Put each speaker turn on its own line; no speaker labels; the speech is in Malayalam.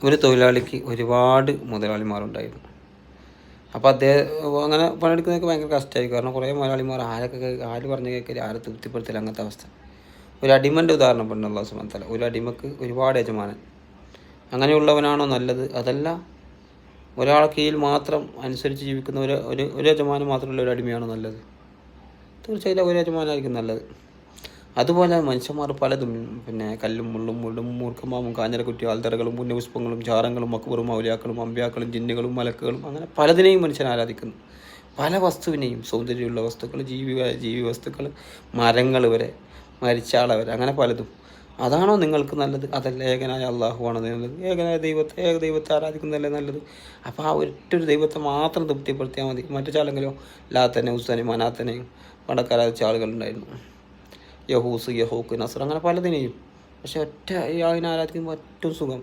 ഒരു തൊഴിലാളിക്ക് ഒരുപാട് മുതലാളിമാരുണ്ടായിരുന്നു. അപ്പോൾ അദ്ദേഹം അങ്ങനെ പണിയെടുക്കുന്നതൊക്കെ ഭയങ്കര കഷ്ടമായിരിക്കും. കാരണം കുറേ മുതലാളിമാർ ആര് പറഞ്ഞ് കേൾക്കില്ല, ആരെ തൃപ്തിപ്പെടുത്തില്ല, അങ്ങനത്തെ അവസ്ഥ. ഒരു അടിമൻ്റെ ഉദാഹരണം പറഞ്ഞു അല്ലാഹു സുബ്ഹാനഹു വ തആല. ഒരു അടിമക്ക് ഒരുപാട് യജമാനൻ. അങ്ങനെയുള്ളവനാണോ നല്ലത്? അതല്ല ഒരാളെ കീഴിൽ മാത്രം അനുസരിച്ച് ജീവിക്കുന്ന ഒരു യജമാനൻ മാത്രമുള്ള ഒരു അടിമയാണോ നല്ലത്? തീർച്ചയായിട്ടും ഒരു യജമാനായിരിക്കും നല്ലത്. അതുപോലെ മനുഷ്യന്മാർ പലതും, കല്ലും മുള്ളും മുള്ളും മൂർഖമാവും കാഞ്ഞിരക്കുറ്റി ആൽത്തറകളും പുണ്യപുഷ്പങ്ങളും ചാരങ്ങളും മക്ബറും ഔലിയാക്കളും അമ്പ്യാക്കളും ജിന്നുകളും മലക്കുകളും, അങ്ങനെ പലതിനെയും മനുഷ്യൻ ആരാധിക്കുന്നു. പല വസ്തുവിനെയും, സൗന്ദര്യമുള്ള വസ്തുക്കൾ, ജീവി വസ്തുക്കൾ, മരങ്ങൾ വരെ, മരിച്ച വരെ, അങ്ങനെ പലതും. അതാണോ നിങ്ങൾക്ക് നല്ലത്? അതല്ല ഏകനായ അള്ളാഹുവാണോ നല്ലത്? ഏക ദൈവത്തെ ആരാധിക്കുന്നതല്ലേ നല്ലത്? അപ്പോൾ ആ ഒറ്റൊരു ദൈവത്തെ മാത്രം തൃപ്തിപ്പെടുത്തിയാൽ മതി. മറ്റു ചാലെങ്കിലോ ലാത്തനെ ഉസ്സനെ മനാത്തനെയും പണ്ടൊക്കെ ആരാധിച്ച ആളുകളുണ്ടായിരുന്നു. യഹൂസ്, യഹൂക്ക്, നസർ, അങ്ങനെ പലതിനെയും. പക്ഷെ ഒറ്റ ആളിനെ ആരാധിക്കുമ്പോൾ ഏറ്റവും സുഖം.